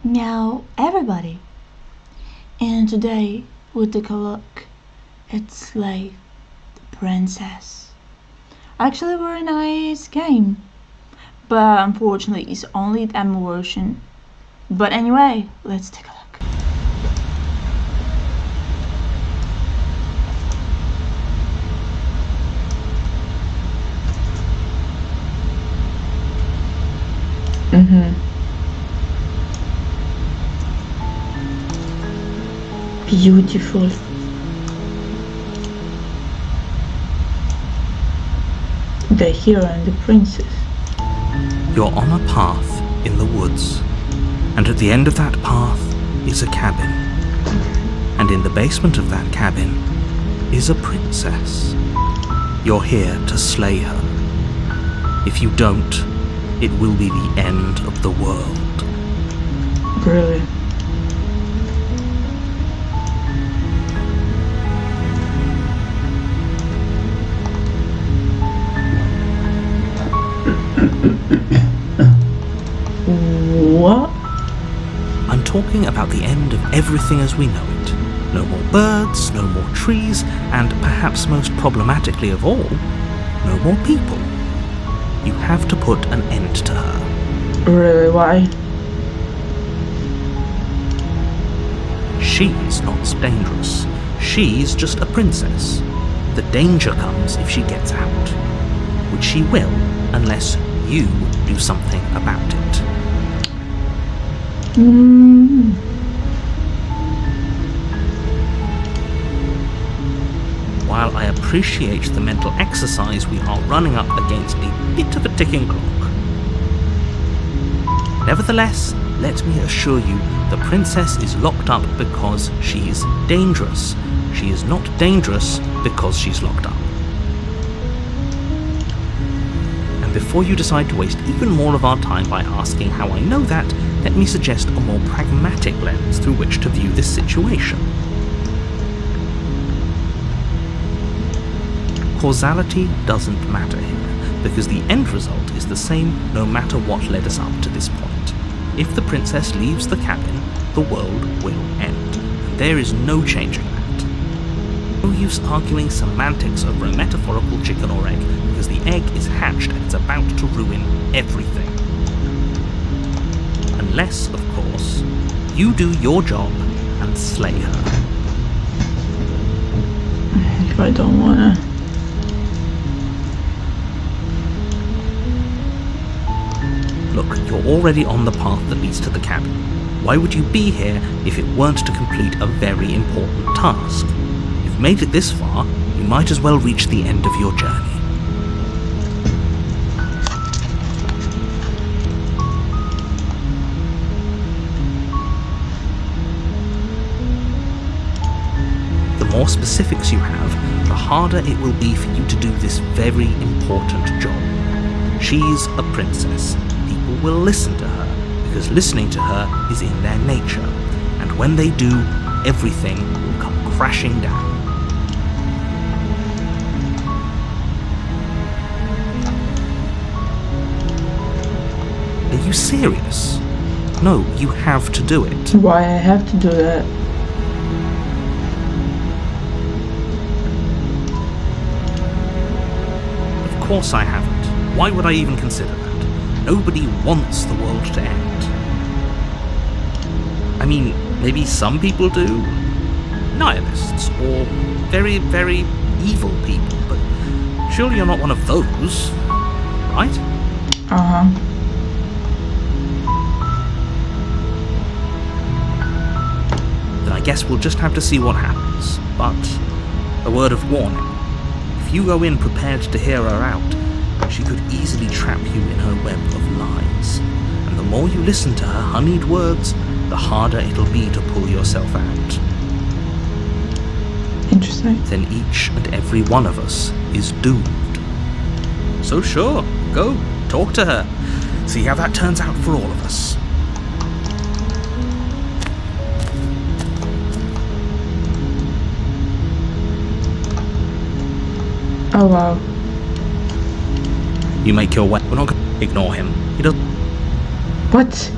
Now, everybody, and today we'll take a look at Slay the Princess. Actually, a very nice game, but unfortunately, it's only the demo version. But anyway, let's take a look. Beautiful. The hero and the princess. You're on a path in the woods, and at the end of that path is a cabin. And in the basement of that cabin is a princess. You're here to slay her. If you don't, it will be the end of the world. Really? What? I'm talking about the end of everything as we know it. No more birds, no more trees, and perhaps most problematically of all, no more people. You have to put an end to her. Really, why? She's not dangerous. She's just a princess. The danger comes if she gets out, which she will unless you do something about it. While I appreciate the mental exercise, we are running up against a bit of a ticking clock. Nevertheless, let me assure you, the princess is locked up because she's dangerous. She is not dangerous because she's locked up. And before you decide to waste even more of our time by asking how I know that, let me suggest a more pragmatic lens through which to view this situation. Causality doesn't matter here, because the end result is the same no matter what led us up to this point. If the princess leaves the cabin, the world will end, and there is no changing that. No use arguing semantics over a metaphorical chicken or egg, because the egg is hatched and it's about to ruin everything. Unless, of course, you do your job and slay her. If I don't wanna. Look, you're already on the path that leads to the cabin. Why would you be here if it weren't to complete a very important task? You've made it this far, you might as well reach the end of your journey. The more specifics you have, the harder it will be for you to do this very important job. She's a princess. People will listen to her, because listening to her is in their nature, and when they do, everything will come crashing down. Are you serious? No, you have to do it. Why I have to do that? Of course I haven't. Why would I even consider that? Nobody wants the world to end. I mean, maybe some people do. Nihilists, or very, very evil people, but surely you're not one of those, right? Then I guess we'll just have to see what happens. But a word of warning. If you go in prepared to hear her out, she could easily trap you in her web of lies. And the more you listen to her honeyed words, the harder it'll be to pull yourself out. Interesting. Then each and every one of us is doomed. So sure, go, talk to her. See how that turns out for all of us. Oh wow. You make your way. We're not going to ignore him. He doesn't. What?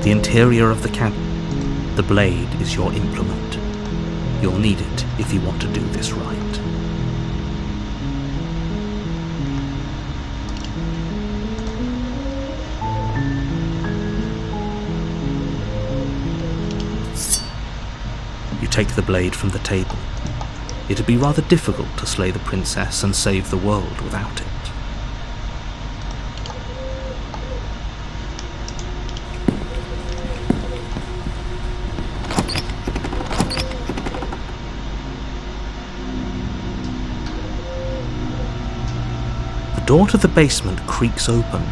The interior of the cabin. The blade is your implement. You'll need it if you want to do this right. You take the blade from the table. It'd be rather difficult to slay the princess and save the world without it. The door to the basement creaks open,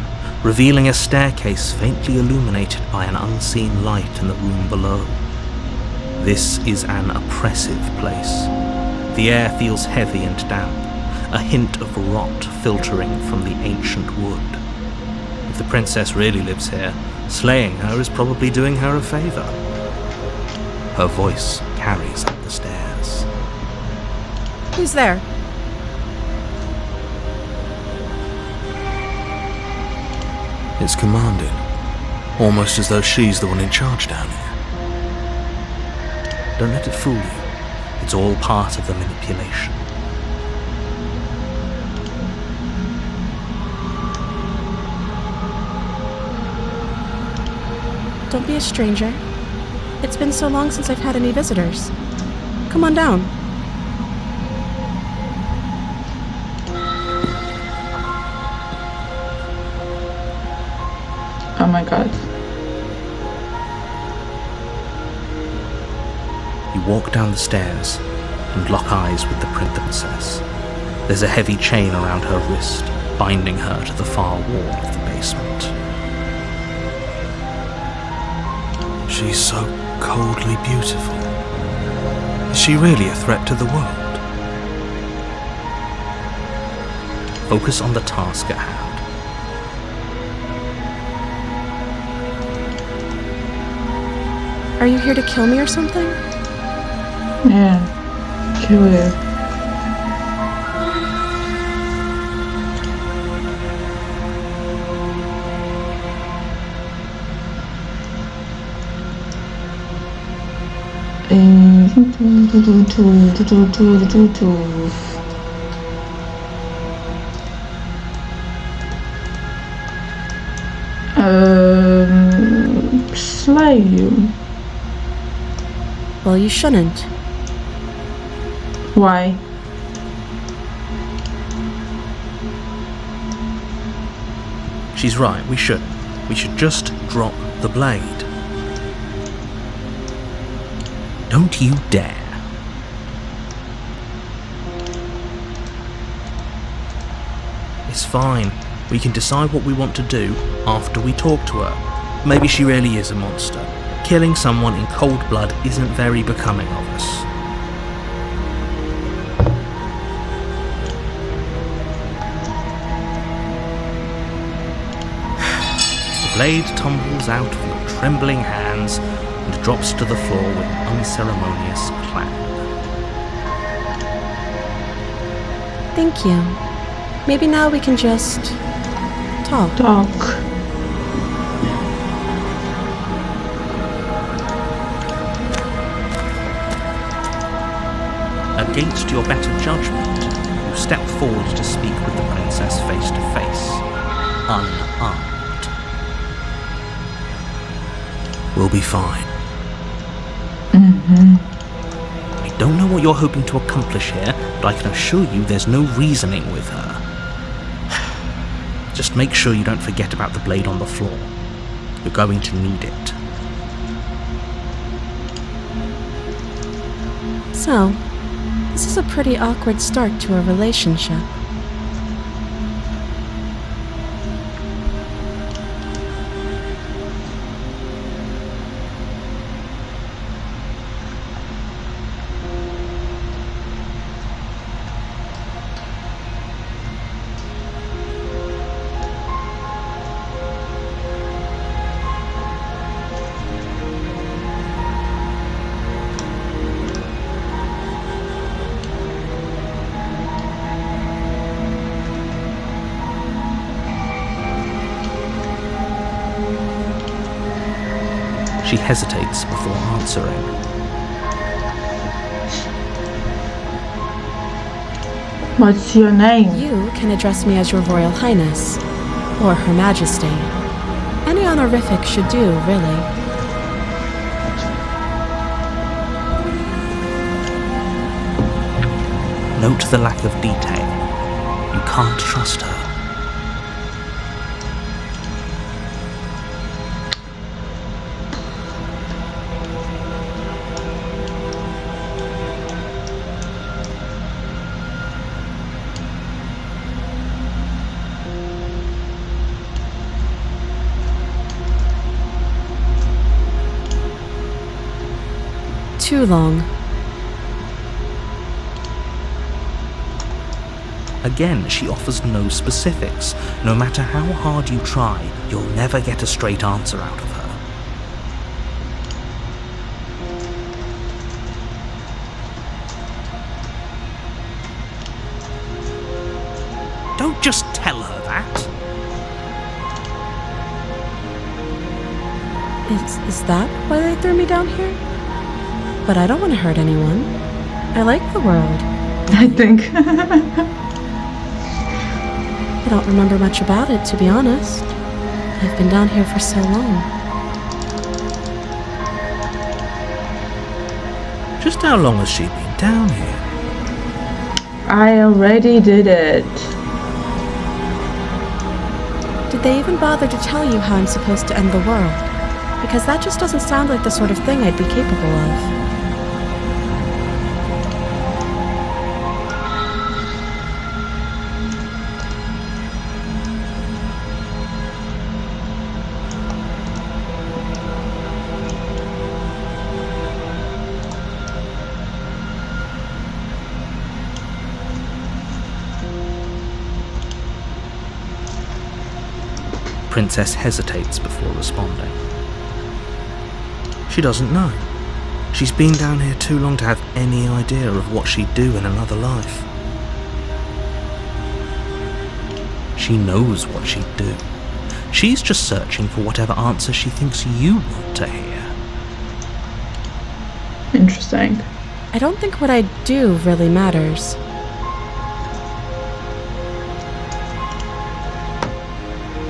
revealing a staircase faintly illuminated by an unseen light in the room below. This is an oppressive place. The air feels heavy and damp, a hint of rot filtering from the ancient wood. If the princess really lives here, slaying her is probably doing her a favour. Her voice carries up the stairs. Who's there? It's commanding, almost as though she's the one in charge down here. Don't let it fool you. It's all part of the manipulation. Don't be a stranger. It's been so long since I've had any visitors. Come on down. Oh my god. You walk down the stairs and lock eyes with the princess. There's a heavy chain around her wrist, binding her to the far wall of the basement. She's so coldly beautiful. Is she really a threat to the world? Focus on the task at hand. Are you here to kill me or something? Yeah. Kill you. Slay you. Well, you shouldn't. Why? She's right, we should. We should just drop the blade. Don't you dare. It's fine. We can decide what we want to do after we talk to her. Maybe she really is a monster. Killing someone in cold blood isn't very becoming of us. The blade tumbles out of your trembling hands and drops to the floor with an unceremonious clang. Thank you. Maybe now we can just talk. Against your better judgment, you step forward to speak with the princess face to face, unarmed. We'll be fine. I don't know what you're hoping to accomplish here, but I can assure you there's no reasoning with her. Just make sure you don't forget about the blade on the floor. You're going to need it. So, this is a pretty awkward start to a relationship. She hesitates before answering. What's your name? You can address me as Your Royal Highness, or Her Majesty. Any honorific should do, really. Note the lack of detail. You can't trust her. Too long. Again, she offers no specifics. No matter how hard you try, you'll never get a straight answer out of her. Don't just tell her that. Is that why they threw me down here? But I don't want to hurt anyone. I like the world. I think. I don't remember much about it, to be honest. I've been down here for so long. Just how long has she been down here? I already did it. Did they even bother to tell you how I'm supposed to end the world? Because that just doesn't sound like the sort of thing I'd be capable of. Princess hesitates before responding. She doesn't know. She's been down here too long to have any idea of what she'd do in another life. She knows what she'd do. She's just searching for whatever answer she thinks you want to hear. Interesting. I don't think what I do really matters.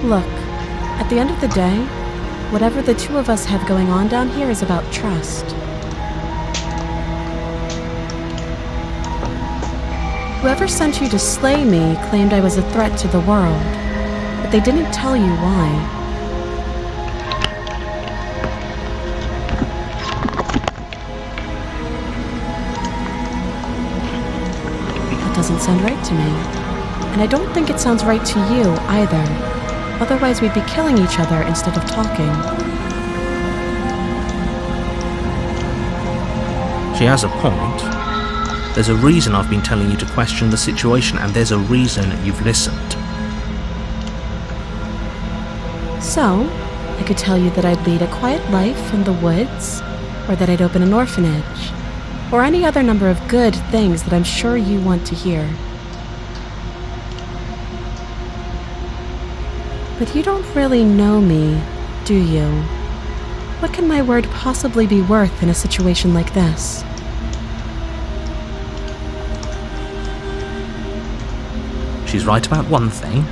Look, at the end of the day, whatever the two of us have going on down here is about trust. Whoever sent you to slay me claimed I was a threat to the world, but they didn't tell you why. That doesn't sound right to me. And I don't think it sounds right to you either. Otherwise, we'd be killing each other instead of talking. She has a point. There's a reason I've been telling you to question the situation, and there's a reason you've listened. So, I could tell you that I'd lead a quiet life in the woods, or that I'd open an orphanage, or any other number of good things that I'm sure you want to hear. But you don't really know me, do you? What can my word possibly be worth in a situation like this? She's right about one thing.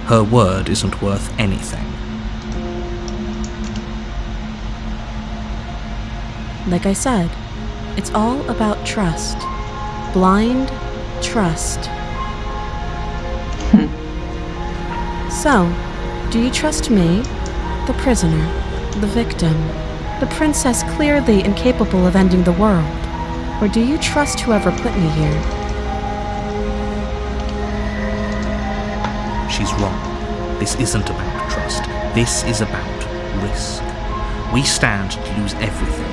Her word isn't worth anything. Like I said, it's all about trust. Blind trust. So, do you trust me, the prisoner, the victim, the princess clearly incapable of ending the world? Or do you trust whoever put me here? She's wrong. This isn't about trust. This is about risk. We stand to lose everything,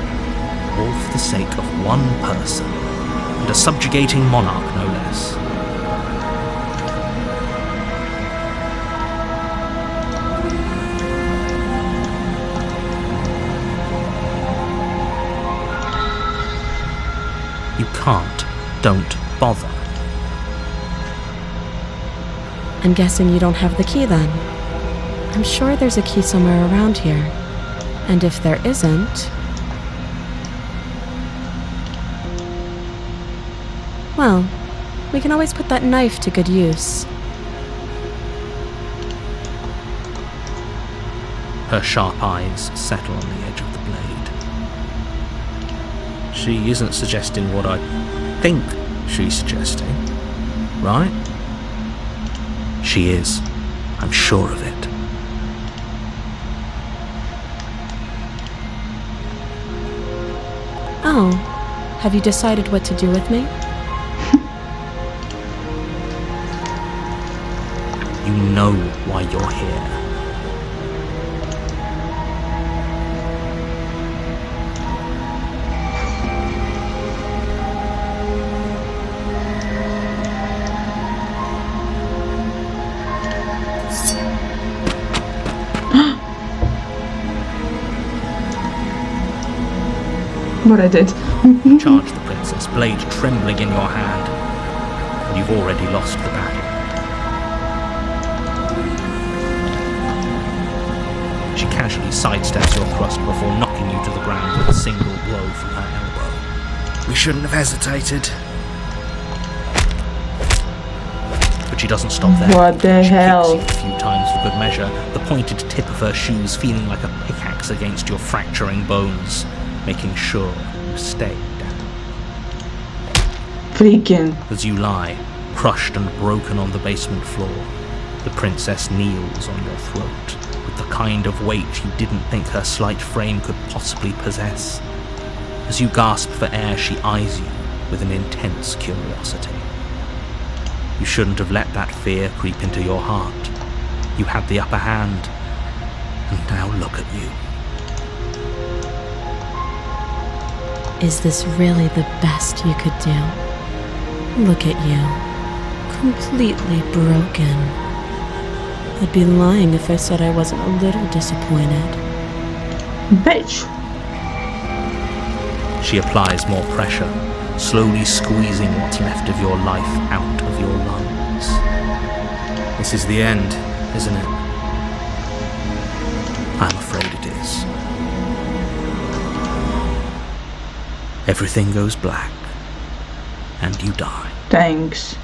all for the sake of one person, and a subjugating monarch no less. You can't. Don't bother. I'm guessing you don't have the key then. I'm sure there's a key somewhere around here. And if there isn't, well, we can always put that knife to good use. Her sharp eyes settle on the edge of the blade. She isn't suggesting what I think she's suggesting, right? She is. I'm sure of it. Oh, have you decided what to do with me? You know why you're here. What I did. Charge the princess, blade trembling in your hand. And you've already lost the battle. She casually sidesteps your thrust before knocking you to the ground with a single blow from her elbow. We shouldn't have hesitated. But she doesn't stop there. What the She hell? kicks you a few times for good measure, the pointed tip of her shoes feeling like a pickaxe against your fracturing bones, making sure you stay down. Freaking. As you lie, crushed and broken on the basement floor, the princess kneels on your throat with the kind of weight you didn't think her slight frame could possibly possess. As you gasp for air, she eyes you with an intense curiosity. You shouldn't have let that fear creep into your heart. You had the upper hand, and now look at you. Is this really the best you could do? Look at you. Completely broken. I'd be lying if I said I wasn't a little disappointed. Bitch. She applies more pressure, slowly squeezing what's left of your life out of your lungs. This is the end, isn't it? I'm afraid it is. Everything goes black, and you die. Thanks.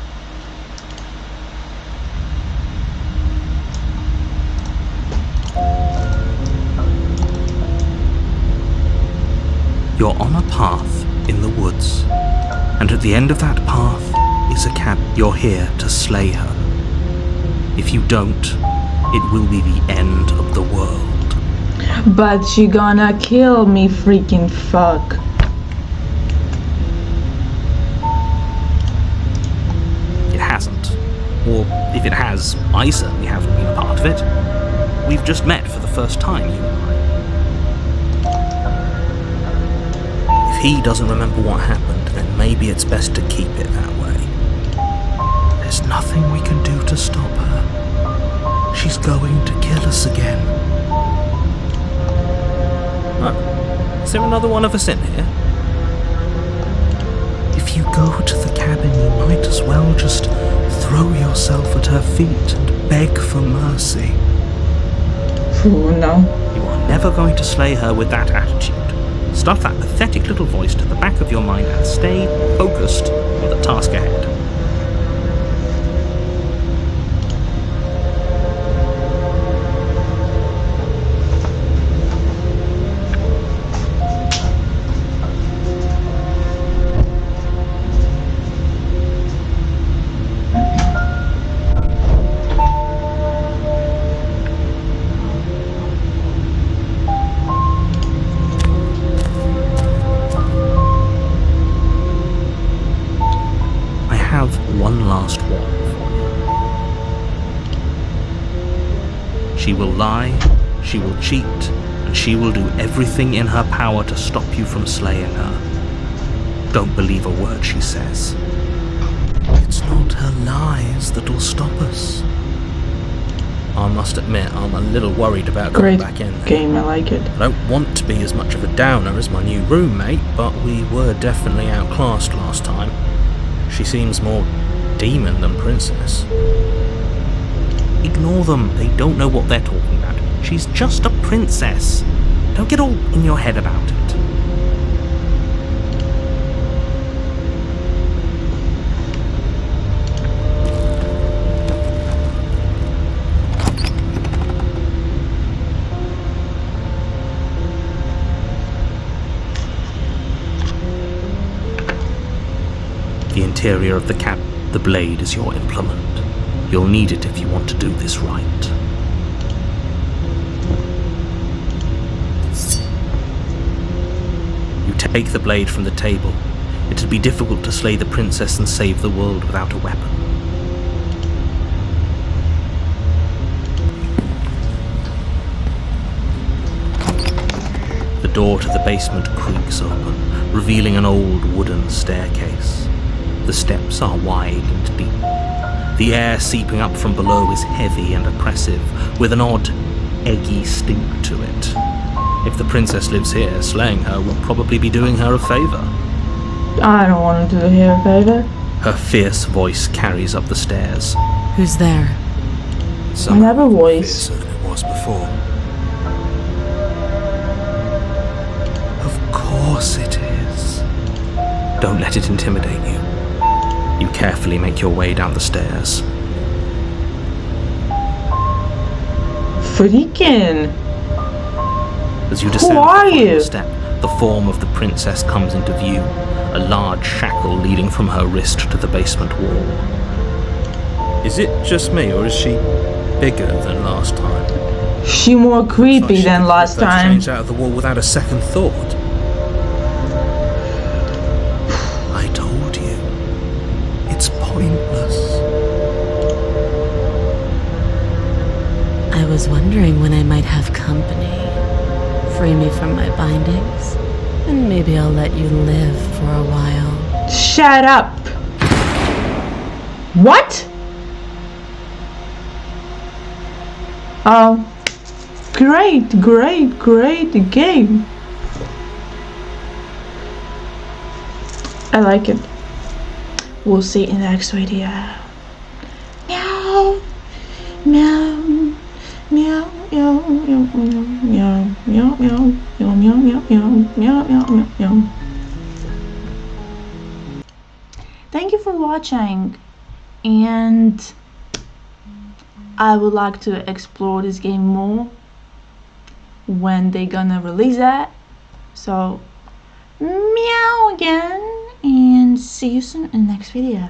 You're on a path in the woods, and at the end of that path is a cabin. You're here to slay her. If you don't, it will be the end of the world. But she gonna kill me, freaking fuck. It hasn't. Or if it has, I certainly haven't been a part of it. We've just met for the first time, you and I. If he doesn't remember what happened, then maybe it's best to keep it that way. There's nothing we can do to stop her. She's going to kill us again. Oh, is there another one of us in here? If you go to the cabin, you might as well just throw yourself at her feet and beg for mercy. Oh no. You are never going to slay her with that attitude. Stuff that pathetic little voice to the back of your mind and stay focused on the task ahead. One last warning for you. She will lie, she will cheat, and she will do everything in her power to stop you from slaying her. Don't believe a word she says. It's not her lies that'll stop us. I must admit, I'm a little worried about going Great back in there. game, I like it. I don't want to be as much of a downer as my new roommate, but we were definitely outclassed last time. She seems more demon than princess. Ignore them, they don't know what they're talking about. She's just a princess. Don't get all in your head about it. The interior of the cab. The blade is your implement. You'll need it if you want to do this right. You take the blade from the table. It'd be difficult to slay the princess and save the world without a weapon. The door to the basement creaks open, revealing an old wooden staircase. The steps are wide and deep. The air seeping up from below is heavy and oppressive, with an odd, eggy stink to it. If the princess lives here, slaying her will probably be doing her a favour. I don't want to do her a favor. Her fierce voice carries up the stairs. Who's there? I have a voice. Fiercer than it was before. Of course it is. Don't let it intimidate you. You carefully make your way down the stairs. Freaking! As you descend Who are the final you? step, the form of the princess comes into view, a large shackle leading from her wrist to the basement wall. Is it just me, or is she bigger than last time? She more creepy than last time. Changed out of the wall without a second thought. I told you. It's pointless. I was wondering when I might have company. Free me from my bindings, and maybe I'll let you live for a while. Shut up! What? Oh, great game. I like it. We'll see in the next video. Meow, meow, meow, meow, meow, meow, meow, meow, meow, meow, meow, meow, meow, meow. Thank you for watching, and I would like to explore this game more when they gonna release it. So meow again, and see you soon in the next video.